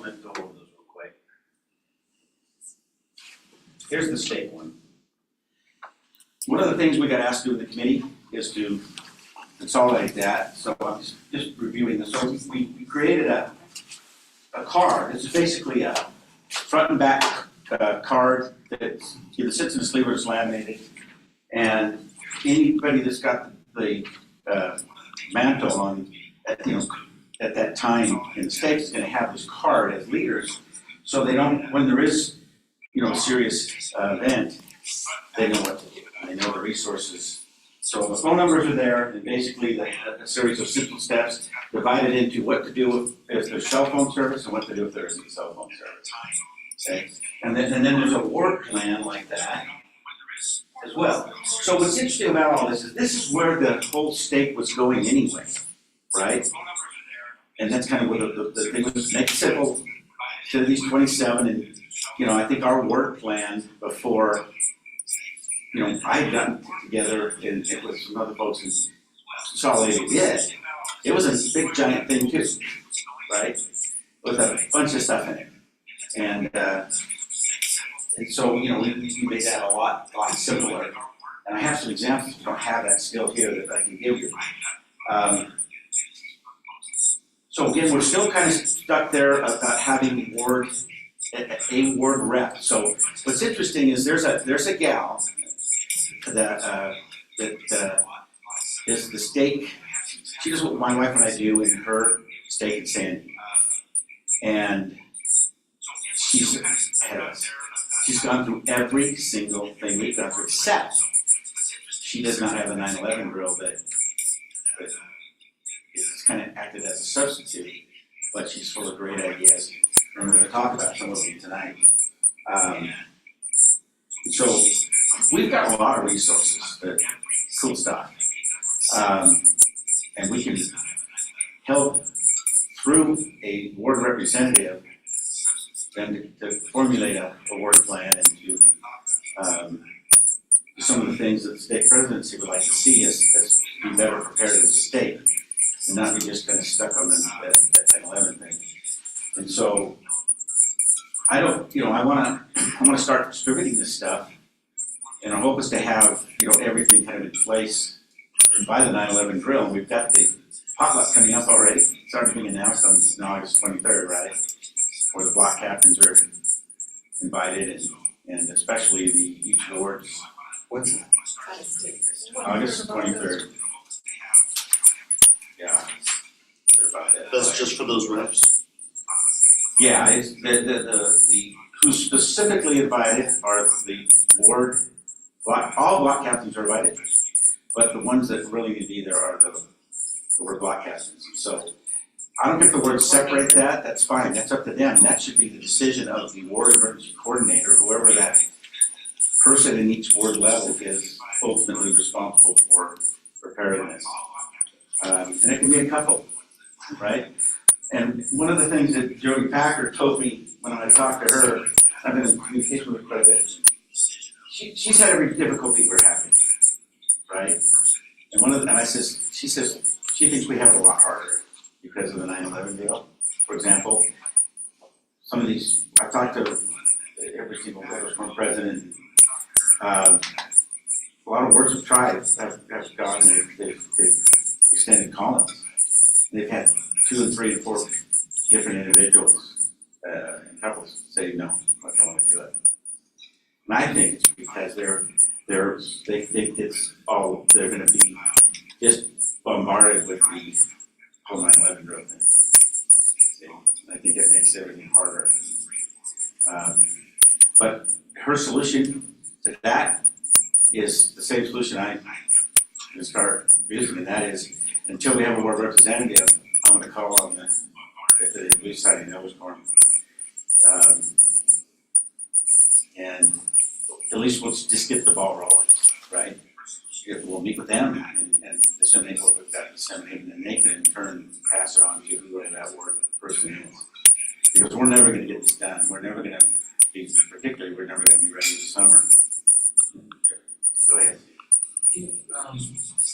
let's go over those real quick. Here's the state one. One of the things we got asked to do in the committee is to consolidate that. So I'm just reviewing this. So we created a card. It's basically a front and back card that either sits in a sleeve or is laminated. And anybody that's got the mantle on, at that time in the States is going to have this card as leaders, so they don't, when there is, a serious event, they know what to do. They know the resources. So the phone numbers are there, and basically a series of simple steps divided into what to do if there's cell phone service and what to do if there isn't cell phone service. Okay, and then there's a work plan like that as well. So what's interesting about all this is where the whole state was going anyway, right? And that's kind of what the thing was, make it simple to these 27. And, I think our work plan before, I had gotten together and it was some other folks and consolidated it was a big giant thing too, right? With a bunch of stuff in it. And so, we made that a lot simpler. And I have some examples. I don't have that still here that I can give you. So again, we're still kind of stuck there about having a ward rep. So what's interesting is there's a gal that is the stake. She does what my wife and I do in her stake in Sandy, and she's ahead of us. She's gone through every single thing we've gone through, except she does not have a 9/11 drill that is kind of acted as a substitute, but she's full of great ideas. And we're going to talk about some of them tonight. So we've got a lot of resources, cool stuff. And we can help through a ward representative then to formulate a ward plan and to do some of the things that the state presidency would like to see us be better prepared as a state and not be just kind of stuck on that 9/11 thing. And so I want to start distributing this stuff, and our hope is to have everything kind of in place by the 9/11 drill. And we've got the potluck coming up already. It's already being announced on August 23rd, right? Where the block captains are invited, and especially each of the wards. What's that? August 23rd. Yeah. That's just for those reps? Yeah, it's the who's specifically invited are the ward, all block captains are invited, but the ones that really need to be there are the ward block captains. So I don't get the word separate that, that's fine, that's up to them. That should be the decision of the ward emergency coordinator, whoever that person in each ward level is ultimately responsible for preparedness. And it can be a couple, right? And one of the things that Jody Packer told me when I talked to her, I've been in communication with her quite a bit. She's had every difficulty we're having, right? And she says she thinks we have it a lot harder because of the 9/11 deal. For example, some of these, I've talked to every single former president. A lot of wards have tried, have gone, and they've extended columns. They've had 2 and 3 and 4 different individuals and couples say no, I don't want to do it. And I think it's because they think they're going to be just bombarded with the whole 9/11 drill thing. I think it makes everything harder. But her solution to that is the same solution I'm going to start using, and that is until we have a ward representative, I'm going to call on if the police side knows for them. And at least we'll just get the ball rolling, right? We'll meet with them and disseminate what we've got disseminated, and they can in turn pass it on to whoever that ward person is. Because we're never going to get this done. We're never going to be, particularly, we're never going to be ready this summer. Go ahead.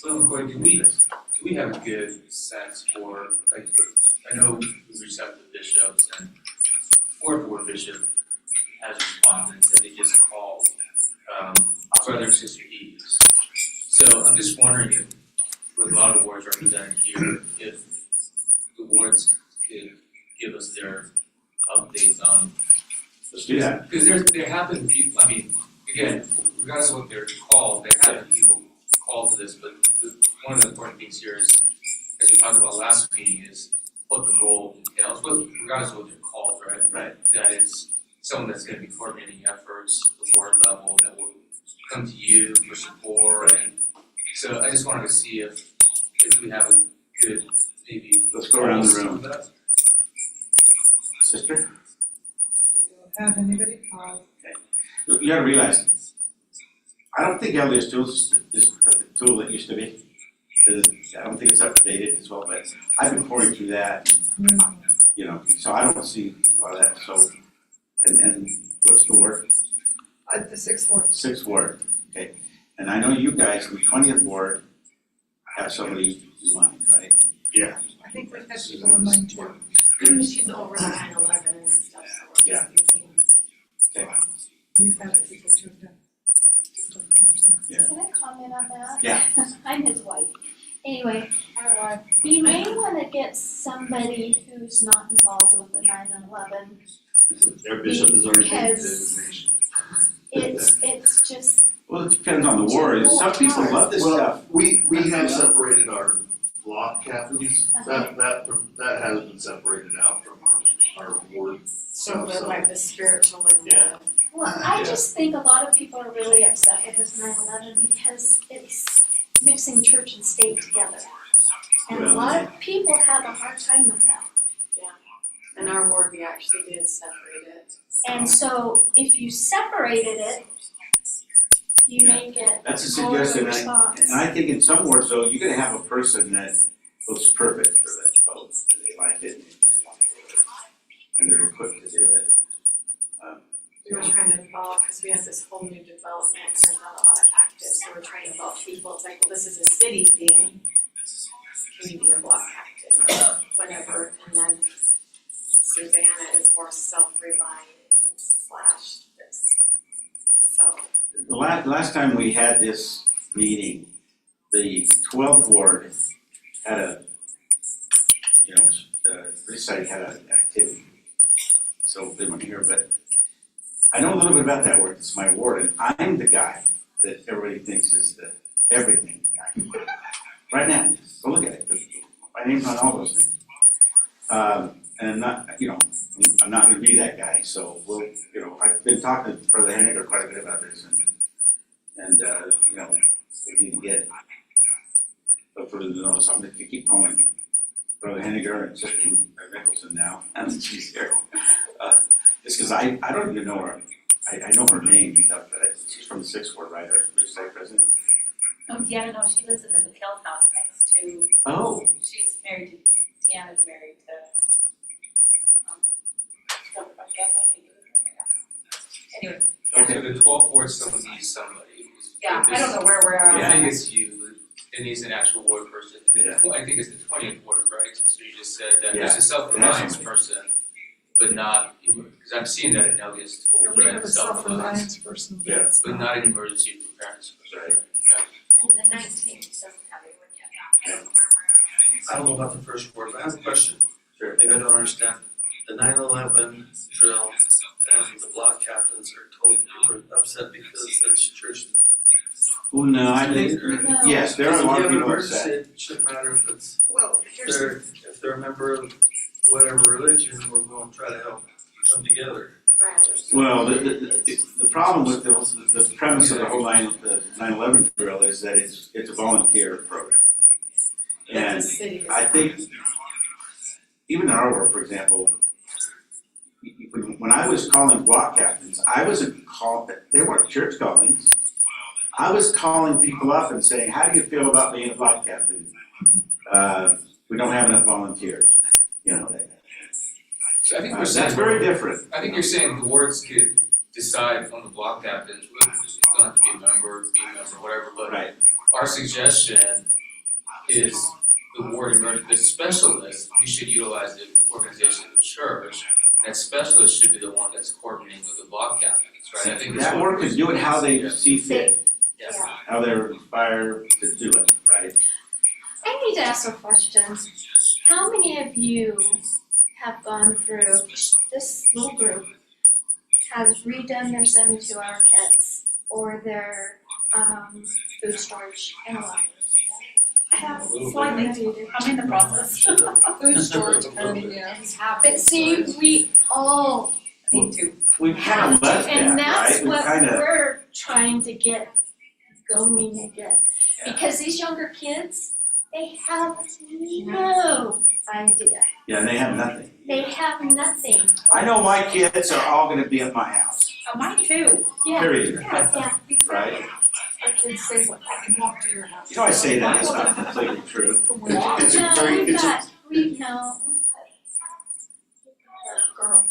Real quick, do we have a good sense for, like, I know we reached out to bishops and fourth ward bishop has responded, that they just called, brother and sister Eves. So I'm just wondering if, with a lot of the wards represented here, if the wards could give us their updates on. Let's do that. Because there have been people, I mean, again, regardless of what they're called, there have been people called to this, but one of the important things here is, as we talked about last meeting, is what the role entails, regardless of what they're called, right? Right. That it's someone that's gonna be coordinating efforts, the ward level, that will come to you for support, and so I just wanted to see if we have a good, maybe. Let's go around the some room. of that. Sister? We don't have anybody called. You gotta realize, I don't think LDS tools is the tool it used to be. I don't think it's updated as well, but I've been pouring through that, you know, so I don't see a lot of that, so, and what's the word? The 6th ward. 6th ward, okay, and I know you guys in the 20th ward have somebody in mind, right? Yeah. I think we've had people in mind too. She's over 9/11 and stuff, so we're Yeah. just thinking. Okay, We've had people too done. Can I comment on that? Yeah. I'm his wife. Anyway, you may want to get somebody who's not involved with the 9/11. Their bishop is already made the Because- designation. It's just, well, it depends on the ward, some people love this stuff. Well, we have separated our block captains, that has been separated out from our ward. So they're like the spiritual and Yeah. well, I Yeah. just think a lot of people are really upset with this 9/11 because it's mixing church and state together. And a Well, lot of people have a hard time with that. in our ward, we actually did separate it. And so if you separated it, you may get That's a more of a suggestion, response. and I think in some wards though, you're gonna have a person that looks perfect for that vote, they like it, they want to do it, and they're equipped to do it. We were trying to involve, because we have this whole new development, and there's not a lot of active, so we're trying to involve people. It's like, well, this is a city thing. Can you be a block captain, whatever, and then Susanna is more self-reliant / this. So, The last time we had this meeting, the 12th ward had a, you know, Recite had an activity, so they weren't here, but I know a little bit about that ward, it's my ward, and I'm the guy that everybody thinks is the everything guy. Right now, go look at it, my name's on all those things. And I'm not, you know, I'm not gonna be that guy, so we'll, you know, I've been talking to Brother Henniger quite a bit about this, and you know, we need to get, but for the notice, I'm gonna keep calling Brother Henniger and Sister Nicholson now, and she's here. Just cause I don't even know her, I know her name and stuff, but she's from the 6th ward, right, our state president? Yeah, no, she lives in the McHale house next to, Oh, she's married to, Deanna's married to, anyway, okay, So the 12th ward still needs somebody. yeah, I don't know where we're at. Yeah. I think it's you, it needs an actual ward person. And Yeah. I think it's the 20th ward, right? So you just said that Yeah. there's a self-reliance Definitely. person, but not, because I've seen that in LDS tools, Yeah, right? we have a self-reliance person. Yeah. that's But not- not an emergency preparedness person. Right. and the 19th doesn't have anyone yet. I don't know about the first word, but I have a question. Sure. Maybe I don't understand. The 9/11 drill and the block captains are totally upset because it's church. well, no, I think, No. yes, there are a lot of If you have people an upset. emergency, it shouldn't matter if it's, Well, here's the, if they're a member of whatever religion, we're going to try to help come together. Right. Well, the problem with the premise of the whole 9/11 drill is that it's a volunteer program. And It's a city. I think, even in our work, for example, when I was calling block captains, I wasn't they weren't church callings. I was calling people up and saying, how do you feel about being a block captain? We don't have enough volunteers, you know, So I think we're saying. that's very different. I think you're saying the wards could decide on the block captains, you don't have to be a member, whatever, but Right, our suggestion is the ward emergency specialist, we should utilize the organization of the church that specialist should be the one that's coordinating with the block captains, right? I think that's That what- work is do it how they see fit, Yeah. how they're inspired to do it, right? I need to ask a question. How many of you have gone through, this little group has redone their 72-hour kits or their food storage and what? I have A little bit. slightly, I'm in the process. food storage and, yeah. But see, we all Me too. We've kind of left that, and that's right? We what kind of, we're trying to get going again. Because these younger kids, they have no idea. yeah, they have nothing. They have nothing. I know my kids are all gonna be at my house, Oh, mine too. Yeah, period, yeah. right? Our kids say, "What, I can walk to your house." You know, I say that, it's not completely true. From where I It's a No, very- we've it's a- got, we've got girls.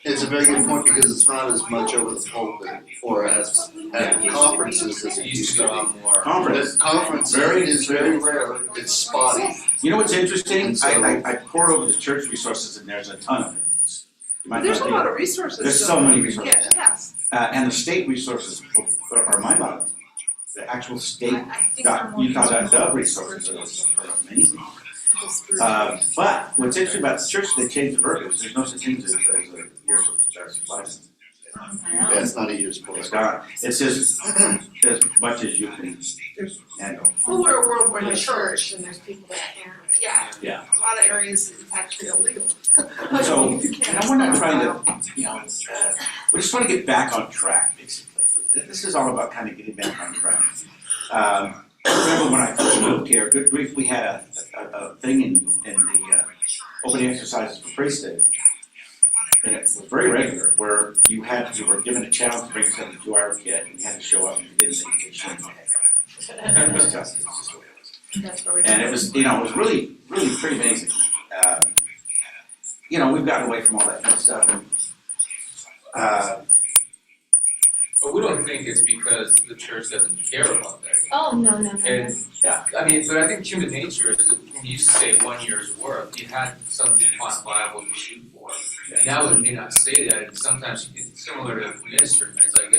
It's a very good point because it's not as much over the pulpit or as at conferences as It it used to go on more. Conference. This conference Very- is very rare, it's spotty. You know what's interesting? And so- I poured over the church resources and there's a ton of it. You might There's not a think- lot of resources. There's so many Yeah, resources. yes. And the state resources are mind-boggling. The actual state, I think they're more Utah concerned Gov about resources are amazing. spiritual. But what's interesting about the church, they changed the verbiage. There's no such thing as a year supply. Yeah, it's not a year's It's course. gone. It says as much as you can handle. Well, we're a world where the church and there's people that can't, yeah. Yeah. A lot of areas it's actually illegal. So, You you can't. know, we're not trying to, we just want to get back on track, basically. This is all about kind of getting back on track. I remember when I first moved here, good grief, we had a thing in the opening exercises for priesthood. And it was very regular, where you were given a challenge to bring a 72-hour kit, and you had to show up, and you didn't, then you get shamed. It was just the way it was. That's where we. And it was, it was really, really pretty amazing. We've gotten away from all that kind of stuff, and But we don't think it's because the church doesn't care about that. Oh, no, no, no, no. And, but I think human nature is, when you used to say 1 year's work, you had something quantifiable to shoot for. Now it may not say that, and sometimes it's similar to ministry, it's like,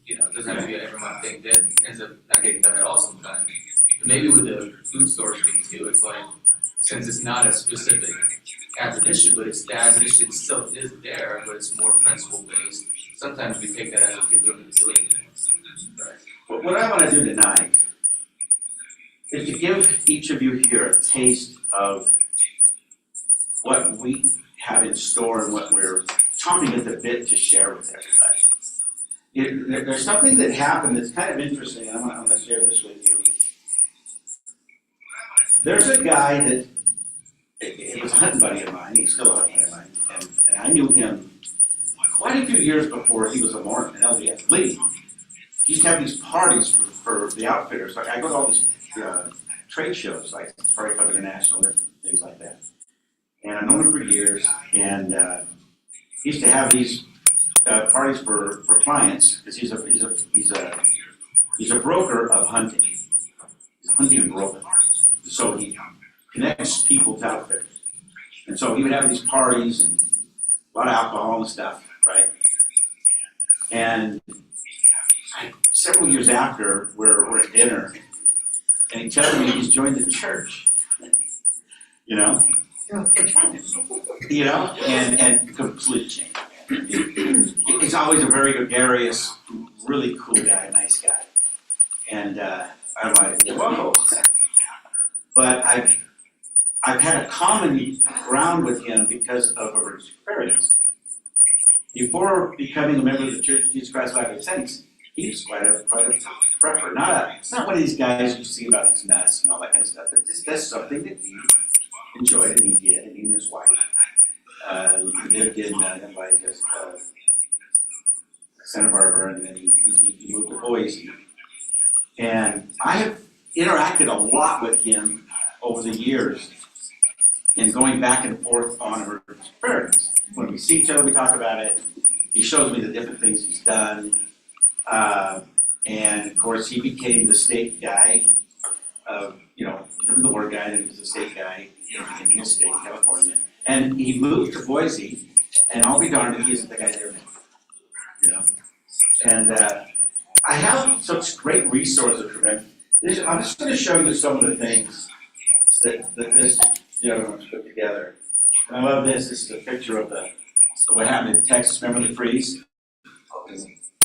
it doesn't have to be an every month thing that ends up not getting done at all sometimes. But maybe with the food storage thing too, it's like, since it's not a specific admonition, but it's the admonition itself is there, but it's more principle based. Sometimes we take that as a big limit to doing it. Right. what I want to do tonight is to give each of you here a taste of what we have in store and what we're chomping at the bit to share with everybody. There's something that happened that's kind of interesting, and I'm going to share this with you. There's a guy that, he was a hunting buddy of mine, he's still a hunting buddy of mine, and I knew him quite a few years before he was a Mormon, an LDS lead. He used to have these parties for the outfitters. Like, I go to all these trade shows, like Safari Club International, and things like that. And I've known him for years, and he used to have these parties for clients, because he's a broker of hunting. He's a hunting broker. So he connects people to outfitters. And so he would have these parties and a lot of alcohol and stuff, right? And several years after, we're at dinner, and he tells me he's joined the church. And completely changed. He's always a very gregarious, really cool guy, nice guy. And I'm like, whoa. But I've had a common ground with him because of a preparedness. Before becoming a member of the Church of Jesus Christ of Latter-day Saints, he was quite a prepper. Not one of these guys you see about his nuts and all that kind of stuff. But that's something that he enjoyed, and he did, and he and his wife lived in Santa Barbara, and then he moved to Boise. And I have interacted a lot with him over the years in going back and forth on our preparedness. When we see each other, we talk about it. He shows me the different things he's done. And of course, he became the state guy, became the ward guy, and he was the state guy in his state, California. And he moved to Boise, and I'll be darned if he isn't the guy there now. You know? And I have such great resources for him. I'm just going to show you some of the things that this gentleman's put together. And I love this. This is a picture of what happened in Texas. Remember the freeze?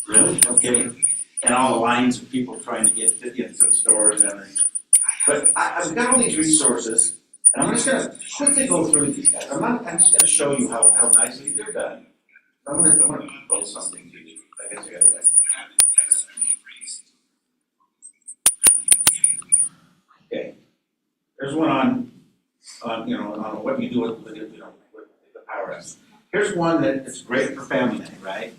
Really? No kidding. And all the lines of people trying to get to the stores and everything. But I've got all these resources, and I'm just going to quickly go through these guys. I'm just going to show you how nicely they're done. I'm going to post something to you. I guess I got to wait. Okay. There's one on what you do with the Power Apps. Here's one that's great for family night, right?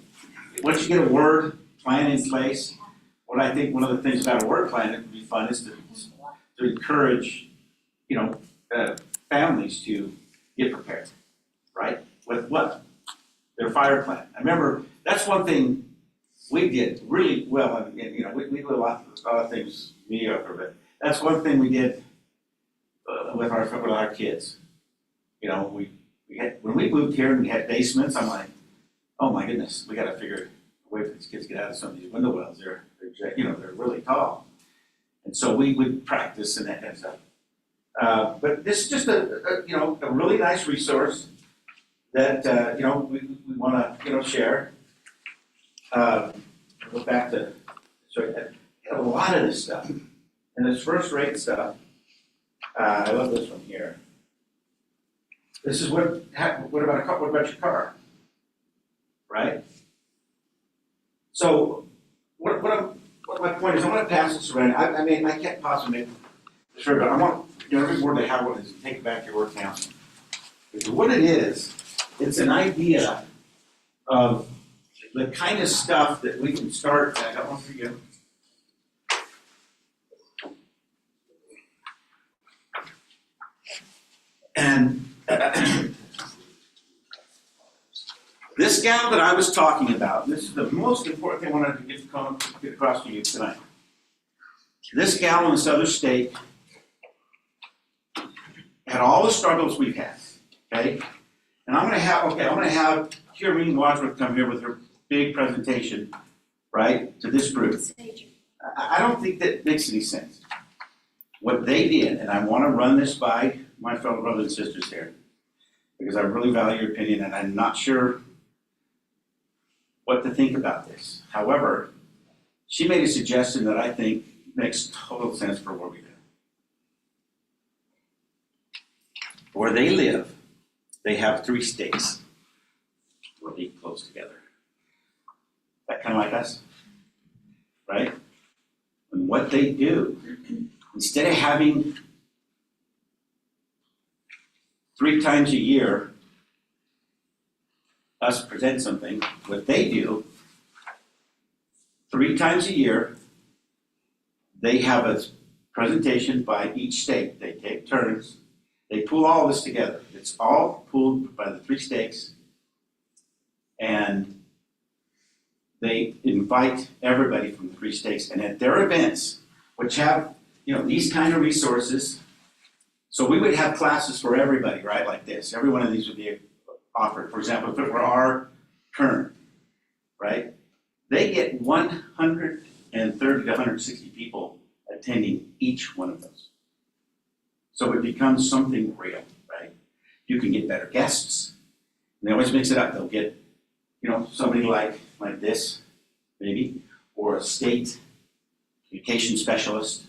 Once you get a word plan in place, what I think one of the things about a word plan that would be fun is to encourage, families to get prepared, right? With what? Their fire plan. I remember that's one thing we did really well, and we do a lot of things mediocre, but that's one thing we did with our kids. We had, when we moved here and we had basements, I'm like, oh my goodness, we got to figure a way for these kids to get out of some of these window wells. They're really tall, and so we would practice and that kind of stuff. But this is just a really nice resource that we want to share. Go back to a lot of this stuff, and this first-rate stuff. I love this one here. This is what about your car, right? So what my point is, I want to pass this around. I can't possibly make this sure, but I want every word I have one is take it back to your word count. Because what it is, it's an idea of the kind of stuff that we can start. I got one for you. And this gal that I was talking about, and this is the most important thing I wanted to get across to you tonight. This gal in this other state had all the struggles we've had, okay? And I'm gonna have Kiereen Wadsworth come here with her big presentation, right, to this group. I don't think that makes any sense. What they did, and I wanna run this by my fellow brothers and sisters here, because I really value your opinion, and I'm not sure what to think about this. However, she made a suggestion that I think makes total sense for what we do. Where they live, they have 3 states really close together. That kind of like us, right? And what they do, instead of having 3 times a year us present something, what they do, 3 times a year, they have a presentation by each state. They take turns. They pull all this together. It's all pulled by the 3 states, and they invite everybody from the 3 states. And at their events, which have these kind of resources, so we would have classes for everybody, right? Like this. Every one of these would be offered. For example, if it were our turn, right? They get 130 to 160 people attending each one of those. So it becomes something real, right? You can get better guests. And they always mix it up. They'll get, somebody like this, maybe, or a state communication specialist.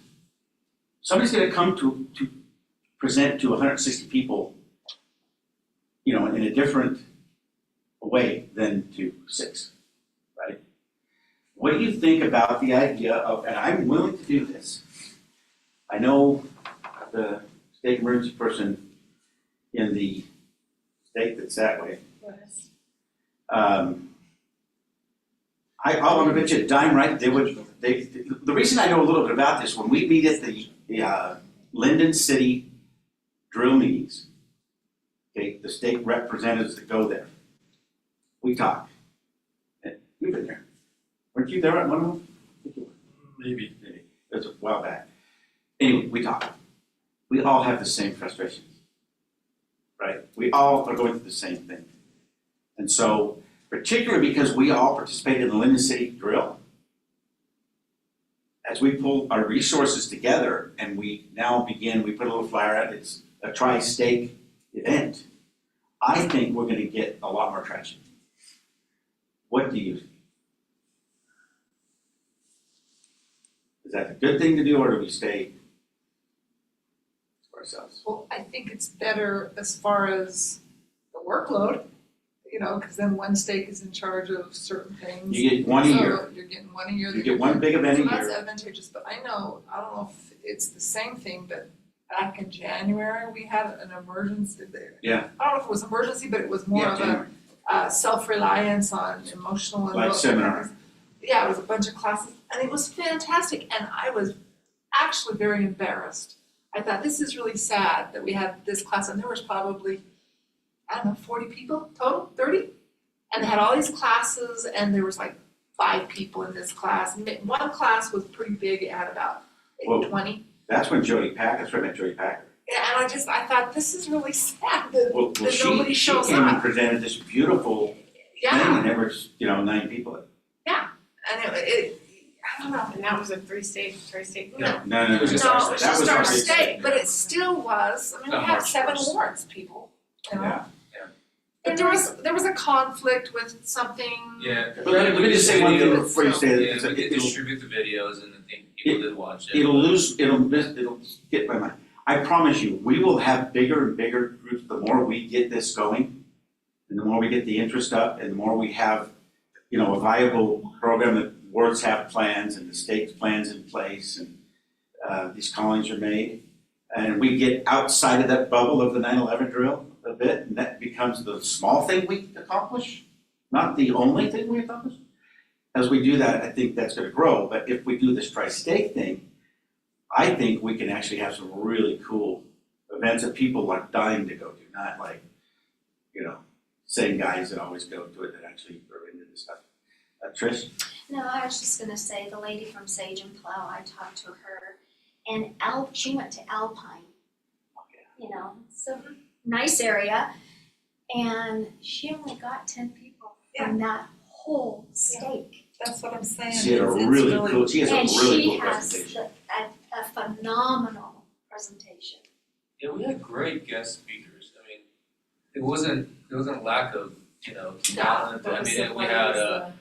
Somebody's going to come to present to 160 people, in a different way than to 6, right? What do you think about the idea of, and I'm willing to do this. I know the state emergency person in the state that's that way. I want to bet you a dime, right? The reason I know a little bit about this, when we meet at the Linden City drill meetings, okay, the state representatives that go there, we talk. And you've been there. Weren't you there at one of them? Maybe. It was a while back. Anyway, we talk. We all have the same frustrations. right? We all are going through the same thing. And so, particularly because we all participated in the Linden City drill, as we pull our resources together and we put a little flyer out, it's a tri-stake event. I think we're gonna get a lot more traction. What do you think? Is that a good thing to do, or do we stay to ourselves? Well, I think it's better as far as the workload, you know, because then one stake is in charge of certain things. You get one a year. So you're getting one a year. You get one big event a So that's year. advantageous, but I don't know if it's the same thing, but back in January, we had an emergency there. Yeah. I don't know if it was emergency, but it was more Yeah, of January. a self-reliance on emotional and Like seminar. Yeah, it was a bunch of classes, and it was fantastic, and I was actually very embarrassed. I thought, this is really sad that we had this class, and there was probably, I don't know, 40 people total, 30? And they had all these classes, and there was like 5 people in this class. And one class was pretty big, it had about Whoa. 20. That's when Jody Packer, that's where I met Jody Packer. Yeah, and I thought, this is really sad that, Well, that nobody she shows came and up. presented this beautiful thing, Yeah, and there was, 9 people. and it I don't know. And that was a three-state. No. No, It was just No, our it was state. just That our was our state, but it still was, I mean, we Not had March 7 first. awards, people, you know? Yeah. But there was a conflict with something. Yeah. But let me just say one thing before you say that, Yeah, because we did it'll distribute the videos and I think people did watch it. it'll get my mind. I promise you, we will have bigger and bigger groups the more we get this going, and the more we get the interest up, and the more we have, a viable program that wards have plans and the state's plans in place, and these callings are made. And we get outside of that bubble of the 9/11 drill a bit, and that becomes the small thing we accomplish, not the only thing we accomplish. As we do that, I think that's gonna grow, but if we do this tri-state thing, I think we can actually have some really cool events that people are dying to go to, not like, same guys that always go to it that actually are into this stuff. Trish? No, I was just gonna say, the lady from Sage and Plow, I talked to her, and she went to Alpine, so nice area, and she only got 10 people from that whole stake. That's what I'm saying. She had a It's really cool, she has a And really she cool has presentation. a phenomenal presentation. Yeah, we had great guest speakers. I mean, there wasn't a lack of, talent. I mean, we had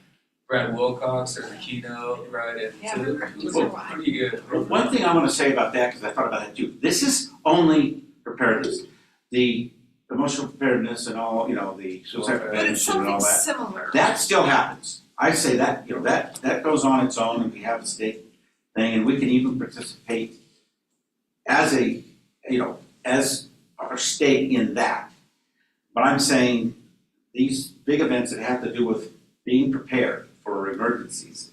Brad Wilcox as the keynote, right? And Yeah, so we were it was pretty pretty good. But one thing I wanna say about that, because I thought about that too, this is only preparedness. The emotional preparedness and all, the suicide But it's prevention and all something that, similar. that still happens. I say that, that goes on its own, and we have the state thing, and we can even participate as as our state in that. But I'm saying, these big events that have to do with being prepared for emergencies.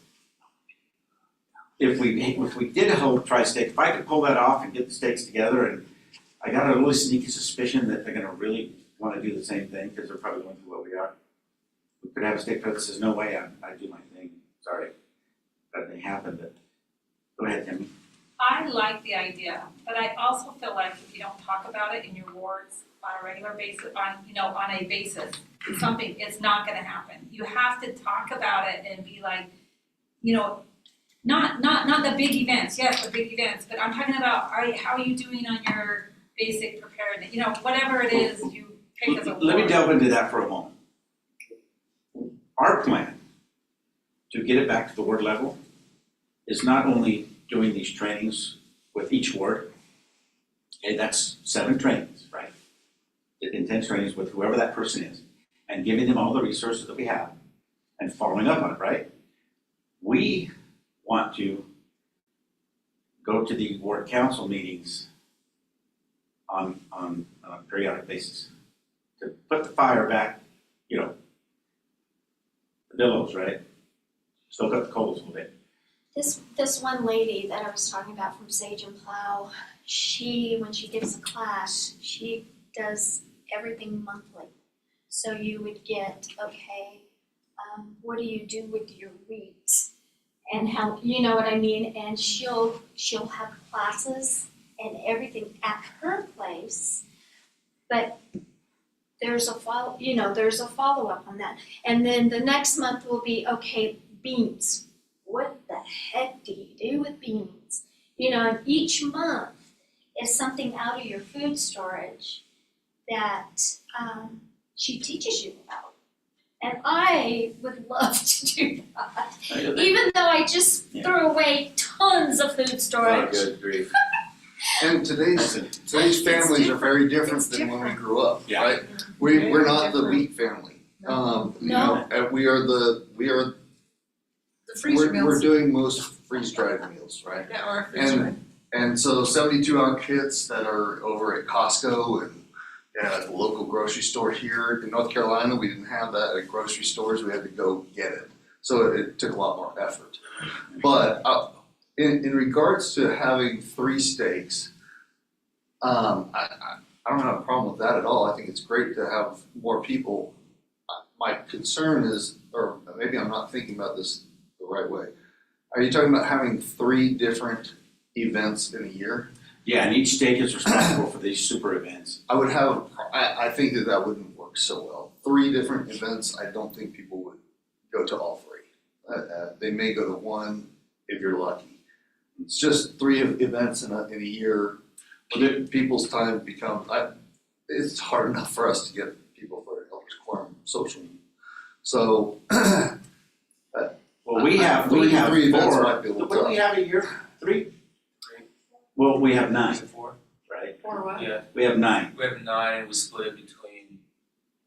If we did a whole tri-state, if I could pull that off and get the states together, and I got a really sneaky suspicion that they're gonna really wanna do the same thing, because they're probably going through what we are. We could have a state president that says, no way, I do my thing, sorry, that thing happened, but, go ahead, Tammy. I like the idea, but I also feel like if you don't talk about it in your wards on a regular basis, on a basis, it's not gonna happen. You have to talk about it and be like, not the big events, yes, the big events, but I'm talking about, how are you doing on your basic preparedness, whatever it is you pick as a ward. Let me delve into that for a moment. Our plan to get it back to the ward level is not only doing these trainings with each ward, okay, that's 7 trainings, right? Intense trainings with whoever that person is, and giving them all the resources that we have, and following up on it, right? We want to go to the ward council meetings on a periodic basis, to put the fire back, the billows, right? Stoke up the coals a little bit. This one lady that I was talking about from Sage and Plow, when she gives a class, she does everything monthly. So you would get, what do you do with your weeks? And how, you know what I mean? And she'll have classes and everything at her place. But there's a follow-up on that. And then the next month will be, okay, beans. What the heck do you do with beans? And each month is something out of your food storage that she teaches you about. And I would love to do that, even though I just threw away tons of food storage. Good grief. And today's families are very different than when we grew up, Yeah. right? We're not the wheat family. And we are The freezer we're meals. doing most freeze-dried meals, right? Yeah, or a freezer. And so 72-hour kits that are over at Costco and at the local grocery store here in North Carolina, we didn't have that at grocery stores, we had to go get it. So it took a lot more effort. But in regards to having 3 steaks, I don't have a problem with that at all. I think it's great to have more people. My concern is, or maybe I'm not thinking about this the right way. Are you talking about having 3 different events in a year? Yeah, and each state is responsible for these super events. I think that wouldn't work so well. 3 different events, I don't think people would go to all 3. They may go to 1 if you're lucky. It's just 3 events in a year. People's time becomes, it's hard enough for us to get people for a quorum social. So, Well, we have 3 events 4. might be a little What do we tough. have a year? 3? Well, we have 9, Is it 4? right? Or what? Yeah, We have 9. we have 9 and we split it between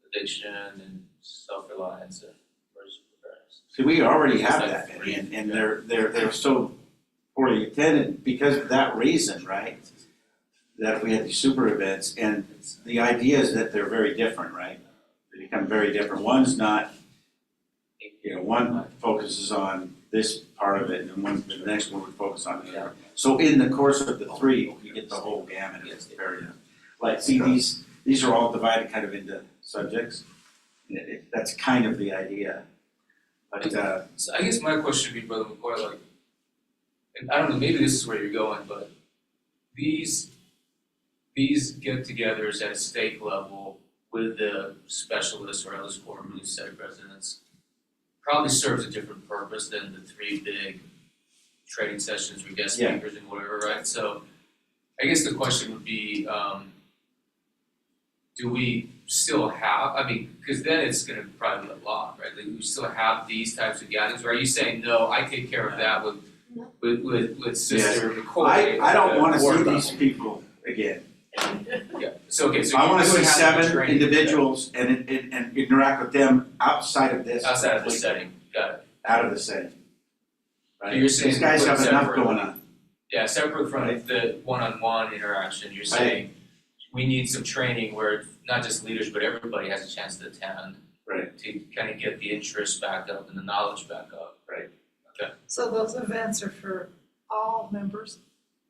addiction and self-reliance and preparedness. See, we already have It's that like many, 3. and they're so poorly attended because of that reason, right? That we had these super events, and the idea is that they're very different, right? They become very different. One's not, one focuses on this part of it, and the next one would focus on the other. So in the course of the 3, you get the whole gamut. It's very, like, see, these are all divided kind of into subjects. That's kind of the idea. But, So I guess my question would be, Brother McCoy, like, and I don't know, maybe this is where you're going, but these get-togethers at a state level with the specialists or other quorum of state residents probably serves a different purpose than the 3 big training sessions with guest Yeah. speakers and whatever, right? So I guess the question would be, do we still have, because then it's gonna probably be a lot, right? Like, we still have these types of gatherings, or are you saying, no, I take care of that with Sister McCoy? I don't wanna or see level? these people again. Yeah, so okay, so I you wanna would see have 7 training individuals and interact with them outside of this. outside of the setting, got it. Out of the setting. Right? You're saying These guys put have enough separate- going on. Yeah, separate from the one-on-one interaction, you're saying we need some training where not just leaders, but everybody has a chance to attend. Right. To kind of get the interest back up and the knowledge back up. Right. Okay. So those events are for all members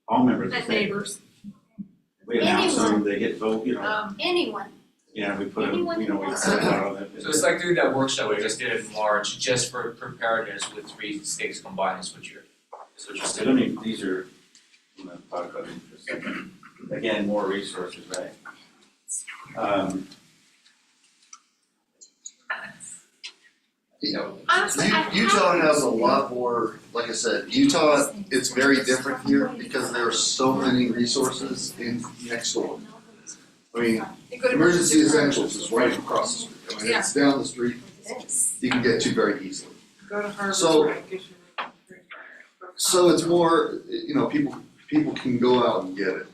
All members of and the state. neighbors. We announce them, they get vote, Anyone. yeah, we put them, Anyone we who wants put to. it out on the. So it's like doing that workshop we just did in March, just for preparedness with 3 states combined, is what you're So, saying. these are, I'm gonna talk about them for a second. Again, more resources, right? Honestly, Utah has a lot more, like I said, Utah, it's very different here because there are so many resources in next door. I mean, you go to emergency essentials is right across the street. I mean, it's down the street, This. you can get to very easily. Go to Harvard, So- right, gives you free fire. So it's more, people can go out and get it.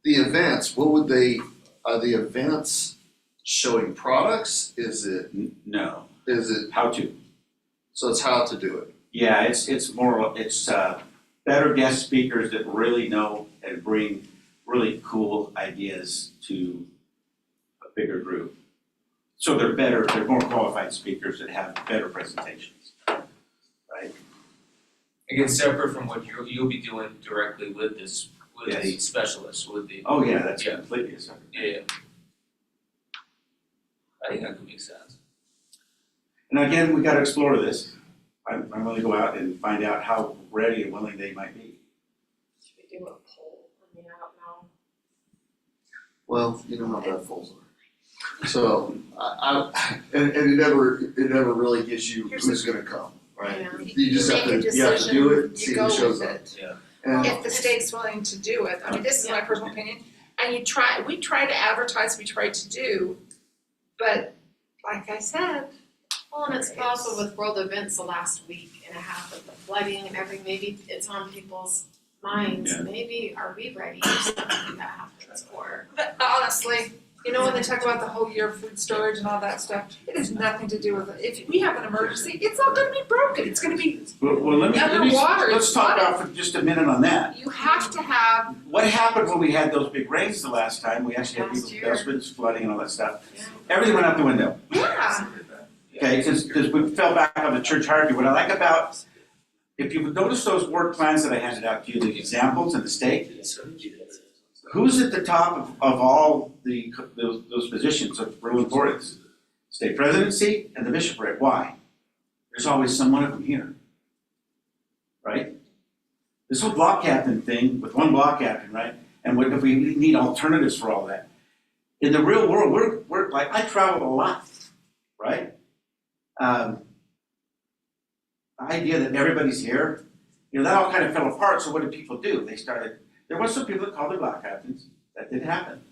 The events, are the events showing products? Is it, No, how to. so it's how to do it? Yeah, it's better guest speakers that really know and bring really cool ideas to a bigger group. So they're more qualified speakers that have better presentations, right? Again, separate from what you'll be doing directly with the Yes. specialists, with the, Oh, yeah, that's Yeah. completely a separate. yeah. I think that could make sense. And again, we gotta explore this. I'm gonna go out and find out how ready and willing they might be. Should we do a poll? I don't know. Well, you know how bad polls are. So, and it never really gets you who's gonna come, right? Yeah. You just have to, you have to do it, see who shows up. And If the state's willing to do it, I mean, this is my personal opinion, and we try to advertise, we try to do, but like I said, Well, and it's also with world events the last week and a half of the flooding and everything, maybe it's on people's minds, Yeah. maybe are we ready if something like that happens, or but honestly, you know, when they talk about the whole year of food storage and all that stuff, it has nothing to do with it. If we have an emergency, it's not gonna be broken, it's gonna be, Well, let me, Underwater, let's it's talk flooded. about for just a minute on that. you have to have, What happened when we had those big rains the last time? We actually had Last people's year. basements flooding and all that stuff. Yeah. Everything went out the window, yeah, okay, because we fell back on the church hierarchy. What I like about, if you notice those work plans that I handed out to you, the examples and the stake, who's at the top of all those positions of real importance? State presidency and the bishopric. Why? There's always some one of them here, right? This whole block captain thing with one block captain, right? And what if we need alternatives for all that? In the real world, we're like, I travel a lot, right? The idea that everybody's here, that all kind of fell apart. So what did people do? There was some people that called their block captains. That did happen.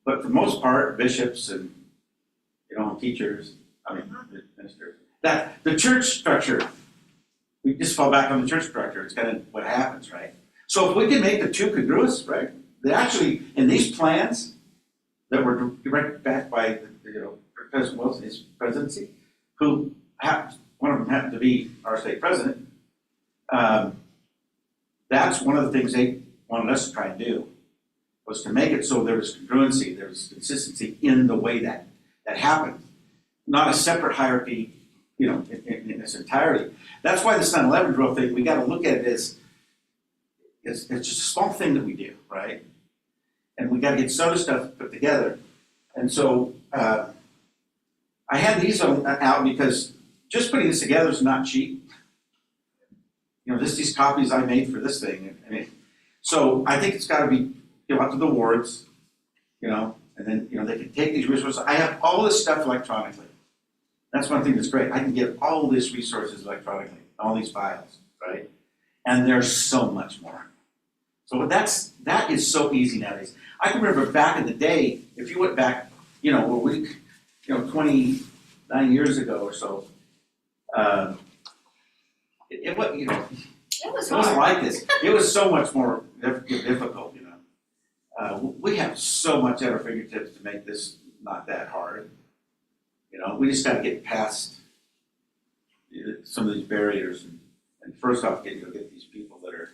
But for the most part, bishops and, teachers, ministers, that the church structure, we just fall back on the church structure. It's kind of what happens, right? So if we can make the two congruous, right? They actually, in these plans that were directed back by, President Wilson, his presidency, one of them happened to be our state president. That's one of the things they wanted us to try and do, was to make it so there was congruency, there was consistency in the way that happened. Not a separate hierarchy, in its entirety. That's why this 9/11 drill thing, we gotta look at it as, it's just a small thing that we do, right? And we gotta get soda stuff put together. And so, I had these out because just putting this together is not cheap. These copies I made for this thing. So I think it's gotta be, up to the wards, and then, they can take these resources. I have all this stuff electronically. That's one thing that's great. I can get all these resources electronically, all these files, right? And there's so much more. So that is so easy nowadays. I can remember back in the day, if you went back, 29 years ago or so, it wasn't like this. It was so much more difficult, We have so much at our fingertips to make this not that hard. We just got to get past some of these barriers and first off get these people that are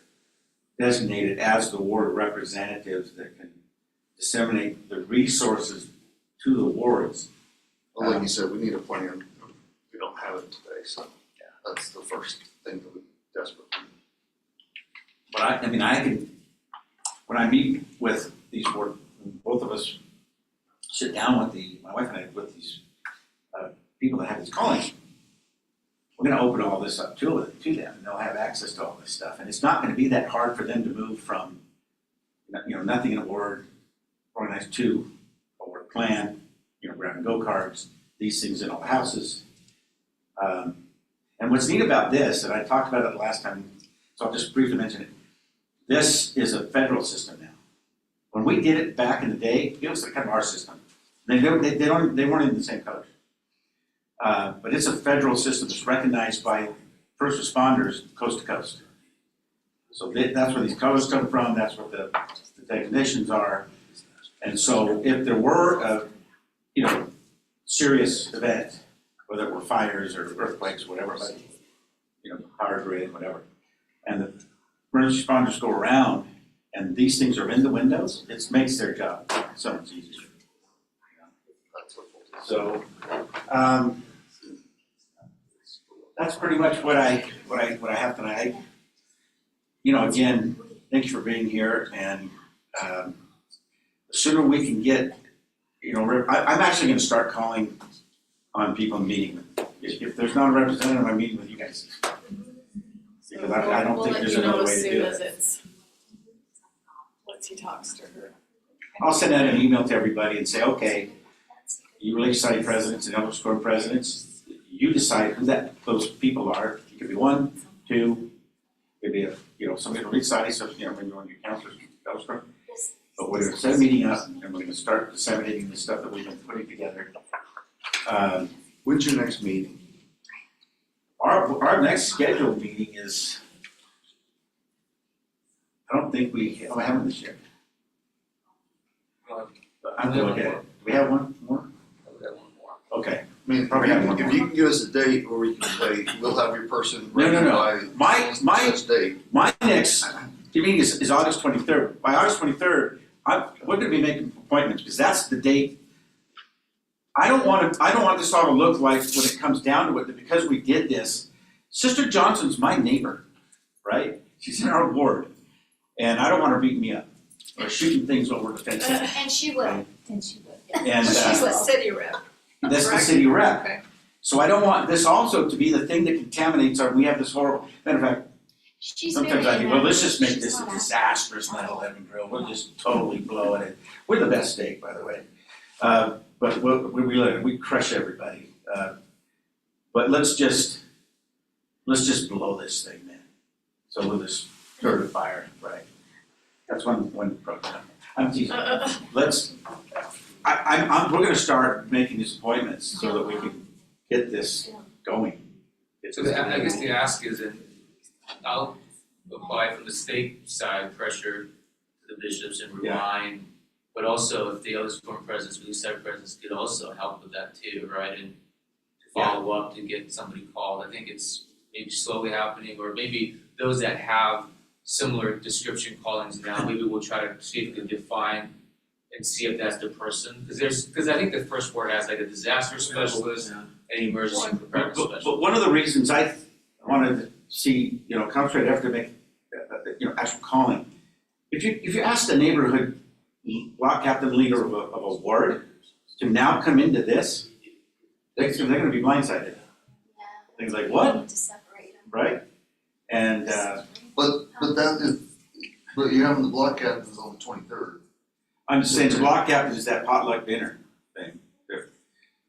designated as the ward representatives that can disseminate the resources to the wards. Well, like you said, we need a plan. We don't have it today, so that's the first thing that we desperately need. But I can, when I meet with these board, both of us sit down with my wife and I, with these people that have these callings, we're gonna open all this up to them, and they'll have access to all this stuff. And it's not gonna be that hard for them to move from, nothing in a ward organized to a ward plan, grab and go cards, these things in all the houses. And what's neat about this, and I talked about it the last time, so I'll just briefly mention it. This is a federal system now. When we did it back in the day, it was kind of our system. They weren't even the same colors. But it's a federal system that's recognized by first responders coast to coast. So that's where these colors come from, that's what the definitions are. And so if there were a, serious event, whether it were fires or earthquakes, whatever, but, power grid, whatever, and the emergency responders go around and these things are in the windows, it makes their job so much easier. So, that's pretty much what I have tonight. Again, thank you for being here, and the sooner we can get, I'm actually going to start calling on people and meeting with. If there's not a representative, I'm meeting with you guys. Because I don't think there's another way to do it. Once he talks to her. I'll send out an email to everybody and say, okay, you release society presidents and elder score presidents, you decide who those people are. It could be 1, 2, it could be somebody from each society, so, maybe one of your counselors, elder score. But we're gonna set a meeting up, and we're gonna start disseminating the stuff that we've been putting together. When's your next meeting? Our next scheduled meeting is, I don't think we have one this year. But I'm gonna look at it. Do we have one more? Okay. I mean, Probably have one if you can give us a date where we can say, we'll have your person No, ready no, by My such date. next meeting is August 23rd. By August 23rd, we're gonna be making appointments, because that's the date. I don't want this all to look like, when it comes down to it, that because we did this, Sister Johnson's my neighbor, right? She's in our ward, and I don't want her beating me up or shooting things over the fence. And she will. Right. And she will. And She's the city rep. that's the correct? city rep. Okay. So I don't want this also to be the thing that contaminates we have this horrible, matter of fact, She's sometimes very I think, well, let's just make she's this a not disastrous 9/11 drill. We'll just totally blow it. We're the best state, by the way. But we crush everybody. But let's just blow this thing, man. So we'll just start a fire, right? That's one program. I'm teasing. We're gonna start making these appointments so that we can get this going. So I guess the ask is, and I'll apply from the state side, pressure to the bishops and Reliance, but also if the other foreign presidents, the side presidents could also help with that too, right? And to follow up to get somebody called. I think it's maybe slowly happening, or maybe those that have similar description callings now, maybe we'll try to see if we can define and see if that's the person. Because I think the first word has like a disaster specialist, an emergency preparedness specialist. But one of the reasons I wanted to see, concentrate after make, actual calling. If you ask the neighborhood block captain leader of a ward to now come into this, they're gonna be blindsided. Things like, what? We need to separate them. Right? And, But you're having the block captains on the 23rd. I'm just saying, the block captain is that potluck dinner thing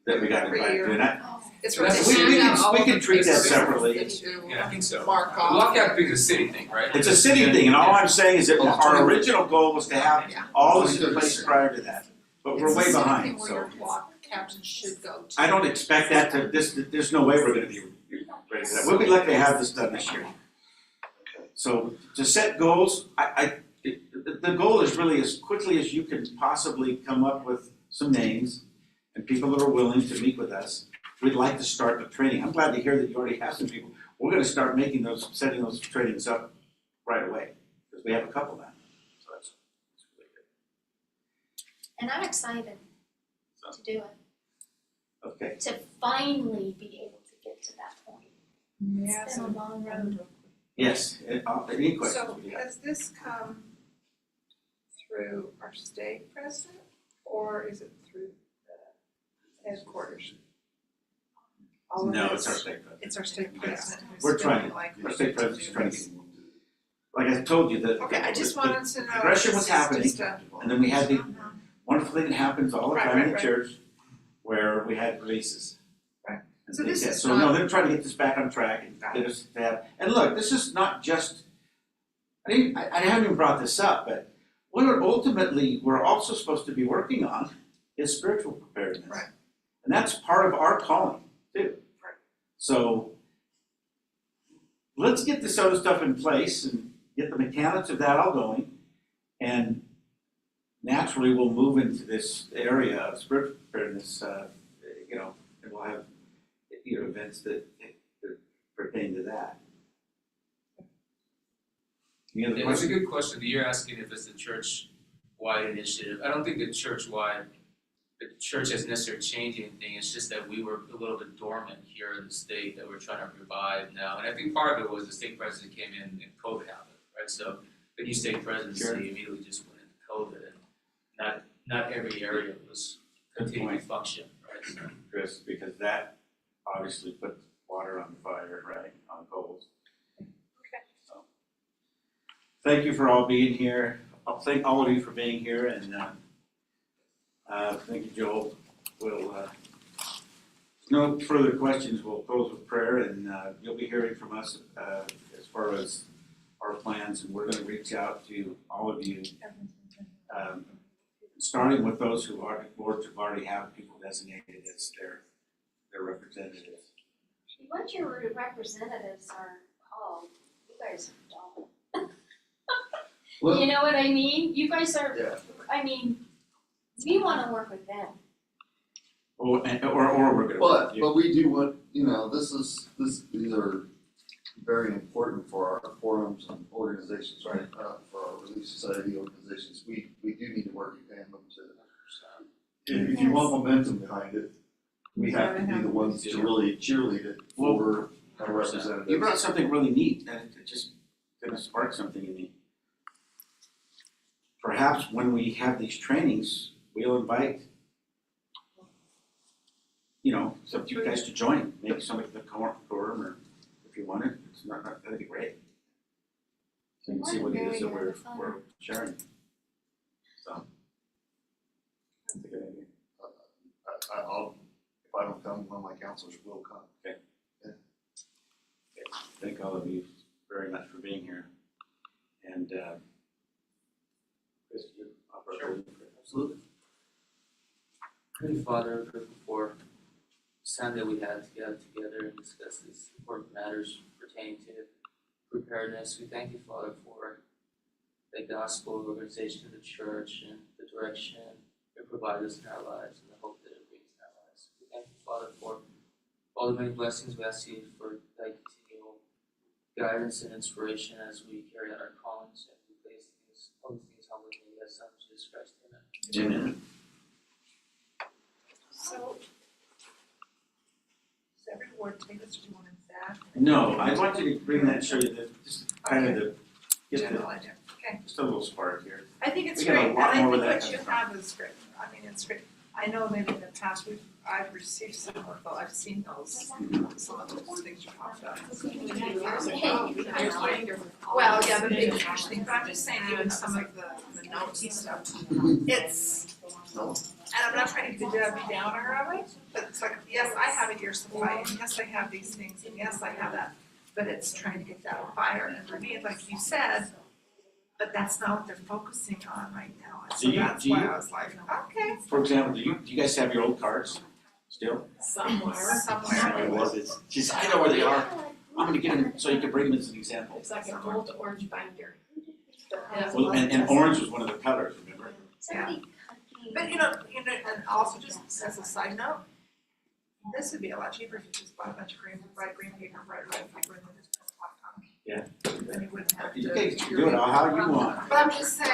that we got Every invited to, year. and It's We- where we they can- hand out all we the can treat that places separately. that you Yeah, I think so. mark The off. lockout being a city thing, right? it's a city thing, and all I'm saying is that Oh, our original goal was to have Yeah. all this in place prior to that, but we're way It's the behind, same thing so. where your block captain should go to. I don't expect that there's no way we're gonna be ready for that. We'll be lucky to have this done this year. So to set goals, the goal is really as quickly as you can possibly come up with some names and people that are willing to meet with us. We'd like to start the training. I'm glad to hear that you already have some people. We're gonna start setting those trainings up right away, because we have a couple now. So that's really good. And I'm excited to do it, Okay. to finally be able to get to that point. Yeah, It's been a long road. Yes, any questions? So has this come through our state president, or is it through the headquarters? All of No, this- it's our state president. It's our state president who's We're trying, feeling like we our should state president's do trying to this. get involved. Like I told you, Okay, I just wanted to know. progression if was this is happening, just a- and then we had the wonderful thing that happens all the Right, time in the right. church, where we had releases. Right. And So this is so no, not- they're trying to get this back on track and Got get us to that. And look, this is not just, I haven't even brought this up, but what we're also supposed to be working on is spiritual preparedness. Right. And that's part of our calling too. Right. So let's get this other stuff in place and get the mechanics of that all going. And naturally, we'll move into this area of spiritual preparedness, and we'll have, events that pertain to that. Any other Yeah, that's a questions? good question. You're asking if it's a church-wide initiative. I don't think the church hasn't necessarily changed anything. It's just that we were a little bit dormant here in the state that we're trying to revive now. And I think part of it was the state president came in and COVID happened, right? So the new state presidency Sure. immediately just went into COVID, and not every area was continuing to function, right? So, Chris, because that obviously puts water on the fire, right, on coals. Okay. So, thank you for all being here. I'll thank all of you for being here, and thank you, Joel. no further questions, we'll close with prayer, and you'll be hearing from us as far as our plans, and we're gonna reach out to all of you, starting with those who are, boards who already have people designated as their representatives. What your representatives are called, you guys are dull. Well- You know what I mean? You guys are, Yeah. I mean, we wanna work with them. Or we're gonna. But we do want, these are very important for our forums and organizations, right? For our Relief Society organizations, we do need to work in tandem to. If you want momentum behind it, we have to be the ones to really cheerlead it for our representatives. You brought something really neat, that it just gonna spark something in me. Perhaps when we have these trainings, we'll invite, some of you guys to join, maybe somebody from the quorum, or if you want it, it's not, that'd be great. So you can see what it is that we're sharing. So. That's a good idea. If I don't come, one of my counselors will come. Thank all of you very much for being here. And, Chris, you offer a prayer? Absolutely. Heavenly Father, before Sunday we had to get together and discuss these important matters pertaining to preparedness. We thank you, Father, for the gospel organization of the church and the direction it provides us in our lives and the hope that it brings in our lives. We thank you, Father, for all the many blessings. We ask you for thy continual guidance and inspiration as we carry out our callings, and we place all these things humbly in thy Son, Jesus Christ. Amen. Amen. So, does every ward take us to one exact? No, I want you to bring that and show you just kind of get General idea, okay. just a little spark here. I think it's We got a great, and lot I more think where that what you comes from. have is great, I mean, it's great. I know maybe in the past, I've received some of those, I've seen those, some of those things you talked about. Well, yeah, the big huge thing, but I'm just saying, even some of the notes and stuff, it's, and I'm not trying to be Debbie Downer of it, but it's like, yes, I have a year's supply, and yes, I have these things, and yes, I have that, but it's trying to get that fire, and for me, like you said, but that's not what they're focusing on right now, and so that's why I was like, okay. For example, do you guys have your old cards still? Somewhere. Geez, I know where they are. I'm gonna get them so you can bring them as an example. It's like an old orange binder. Well, and orange was one of the colors, remember? Somebody But and also just as a side note, this would be a lot cheaper if you just bought a bunch of bright green paper, bright red paper, and then just put a top on it. Yeah. Then you wouldn't have to. You can do it how you want. But I'm just saying,